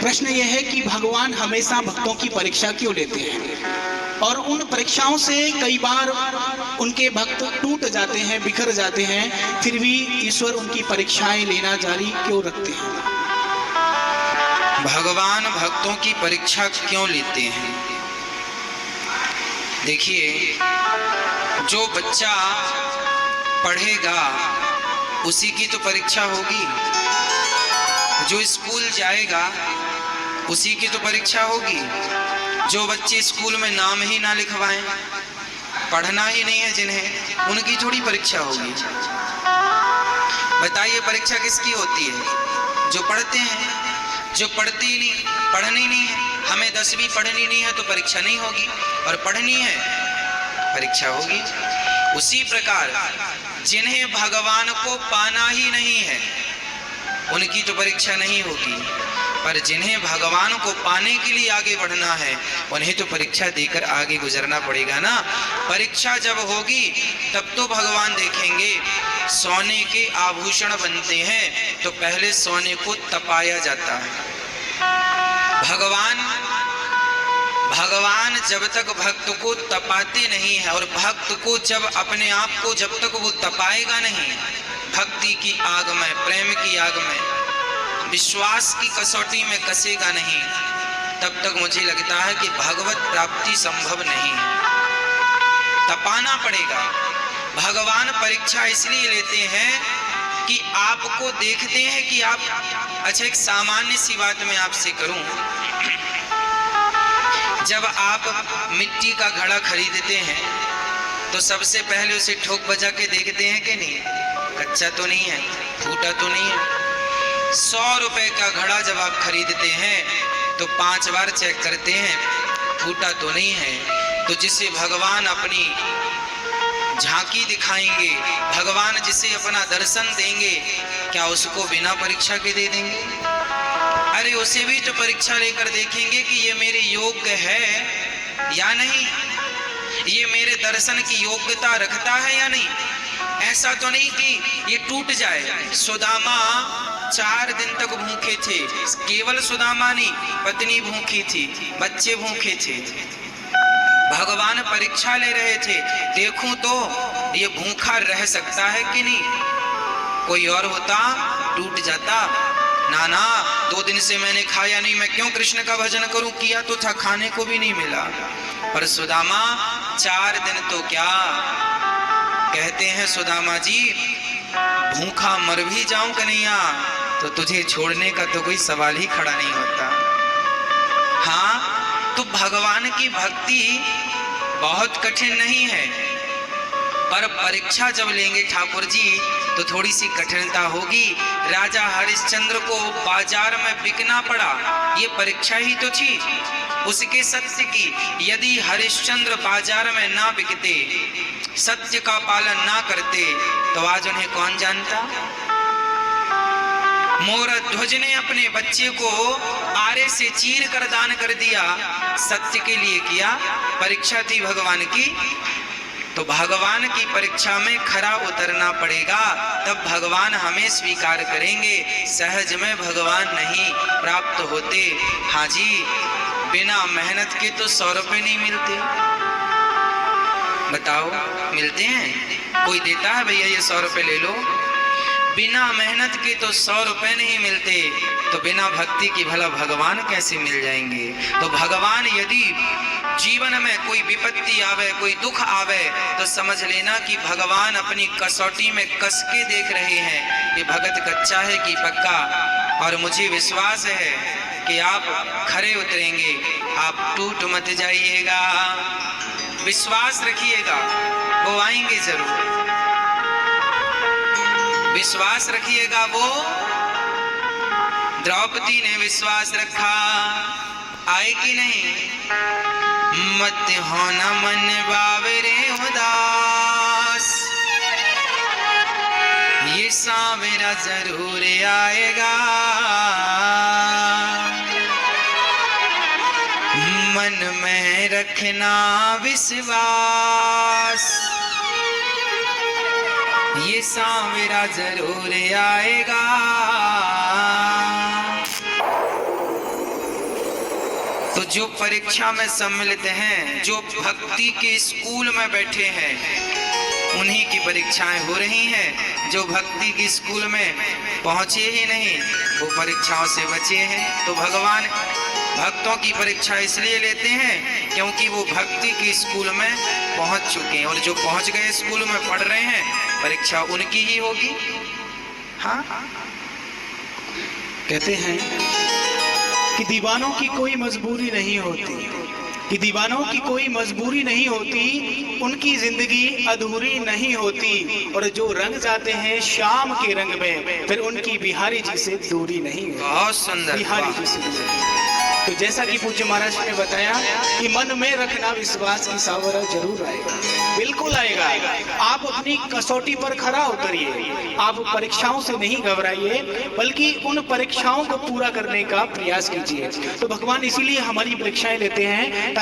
प्रश्न यह है कि भगवान हमेशा भक्तों की परीक्षा क्यों लेते हैं और उन परीक्षाओं से कई बार उनके भक्त टूट जाते हैं, बिखर जाते हैं, फिर भी ईश्वर उनकी परीक्षाएं लेना जारी क्यों रखते हैं? भगवान भक्तों की परीक्षा क्यों लेते हैं? देखिए, जो बच्चा पढ़ेगा उसी की तो परीक्षा होगी, जो स्कूल जाएगा उसी की तो परीक्षा होगी। जो बच्चे स्कूल में नाम ही ना लिखवाएं, पढ़ना ही नहीं है जिन्हें, उनकी थोड़ी परीक्षा होगी। बताइए परीक्षा किसकी होती है? जो पढ़ते हैं। जो पढ़ते ही नहीं, पढ़नी नहीं है, हमें 10वीं पढ़नी नहीं है तो परीक्षा नहीं होगी, और पढ़नी है परीक्षा होगी। उसी प्रकार जिन्हें भगवान को पाना ही नहीं है उनकी तो परीक्षा नहीं होगी, पर जिन्हें भगवान को पाने के लिए आगे बढ़ना है उन्हें तो परीक्षा देकर आगे गुजरना पड़ेगा ना। परीक्षा जब होगी तब तो भगवान देखेंगे। सोने के आभूषण बनते हैं तो पहले सोने को तपाया जाता है। भगवान जब तक भक्त को तपाते नहीं है, और भक्त को जब अपने आप को जब तक वो तपाएगा नहीं, भक्ति की आग में, प्रेम की आग में, विश्वास की कसौटी में कसेगा नहीं, तब तक मुझे लगता है कि भगवत प्राप्ति संभव नहीं है। तपाना पड़ेगा। भगवान परीक्षा इसलिए लेते हैं कि आपको देखते हैं कि आप, अच्छा एक सामान्य सी बात मैं आपसे करूं, जब आप मिट्टी का घड़ा खरीदते हैं तो सबसे पहले उसे ठोक बजा के देखते हैं कि नहीं, कच्चा तो नहीं है, फूटा तो नहीं है। 100 रुपए का घड़ा जब आप खरीदते हैं तो 5 बार चेक करते हैं, फूटा तो नहीं है। तो जिसे भगवान अपनी झांकी दिखाएंगे, भगवान जिसे अपना दर्शन देंगे, क्या उसको बिना परीक्षा के दे देंगे? अरे उसे भी तो परीक्षा लेकर देखेंगे कि ये मेरे योग्य है या नहीं, ये मेरे दर्शन की योग्यता रखता है या नहीं। ऐसा तो नहीं कि ये टूट जाए। सुदामा 4 दिन तक भूखे थे, केवल सुदामा नहीं, पत्नी भूखी थी, बच्चे भूखे थे, भगवान परीक्षा ले रहे थे, देखूं तो ये भूखा रह सकता है कि नहीं। कोई और होता टूट जाता, ना 2 दिन से मैंने खाया नहीं, मैं क्यों कृष्ण का भजन करूं, किया तो था, खाने को भी नहीं मिला। पर सुदामा 4 दिन तो क्या, कहते हैं सुदामा जी भूखा मर भी जाऊं कन्हैया तो तुझे छोड़ने का तो कोई सवाल ही खड़ा नहीं होता। हाँ, तो भगवान की भक्ति बहुत कठिन नहीं है, पर परीक्षा जब लेंगे ठाकुर जी तो थोड़ी सी कठिनता होगी। राजा हरिश्चंद्र को बाजार में बिकना पड़ा, ये परीक्षा ही तो थी उसके सत्य की। यदि हरिश्चंद्र बाजार में ना बिकते, सत्य का पालन ना करते, तो आज उन्हें कौन जानता। मोरध्वज ने अपने बच्चे को आरे से चीर कर दान कर दिया, सत्य के लिए किया, परीक्षा थी भगवान की। तो भगवान की परीक्षा में खरा उतरना पड़ेगा, तब भगवान हमें स्वीकार करेंगे। सहज में भगवान नहीं प्राप्त होते। हाँ जी, बिना मेहनत के तो 100 रुपए नहीं मिलते। बताओ, मिलते हैं? कोई देता है भैया ये 100 रुपए ले लो? बिना मेहनत के तो 100 रुपए नहीं मिलते, तो बिना भक्ति की भला भगवान कैसे मिल जाएंगे। तो भगवान यदि जीवन में कोई विपत्ति आवे, कोई दुख आवे, तो समझ लेना कि भगवान अपनी कसौटी में कस के देख रहे हैं कि भगत कच्चा है कि पक्का। और मुझे विश्वास है कि आप खरे उतरेंगे, आप टूट मत जाइएगा, विश्वास रखिएगा, वो आएंगे जरूर। विश्वास रखिएगा, वो द्रौपदी ने विश्वास रखा, आए कि नहीं। मत होना मन बावरे उदास, ये सावेरा जरूर आएगा। मन में रखना विश्वास, ये सावेरा जरूर आएगा। तो जो परीक्षा में सम्मिलित हैं, जो भक्ति के स्कूल में बैठे हैं, उन्हीं की परीक्षाएं हो रही हैं। जो भक्ति के स्कूल में पहुंचे ही नहीं, वो परीक्षाओं से बचे हैं। तो भगवान भक्तों की परीक्षा इसलिए लेते हैं क्योंकि वो भक्ति के स्कूल में पहुंच चुके हैं, और जो पहुंच गए स्कूल में पढ़ रहे हैं, परीक्षा उनकी ही होगी। हाँ, कहते हैं कि दीवानों की कोई मजबूरी नहीं होती, कि दीवानों की कोई मजबूरी नहीं होती, उनकी जिंदगी अधूरी नहीं होती, और जो रंग जाते हैं शाम के रंग में, फिर उनकी बिहारी जी से दूरी नहीं है। बहुत सुंदर। बिहारी जी से दूरी। तो जैसा कि पूज्य महाराज ने बताया कि मन में रखना विश्वास की सावरा जरूर आएगा, बिल्कुल आएगा। आप अपनी कसौटी पर खरा उतरिए, आप परीक्षाओं से नहीं घबराइए, बल्कि उन परीक्षाओं को पूरा करने का प्रयास कीजिए। तो भगवान इसीलिए हमारी परीक्षाएं लेते हैं।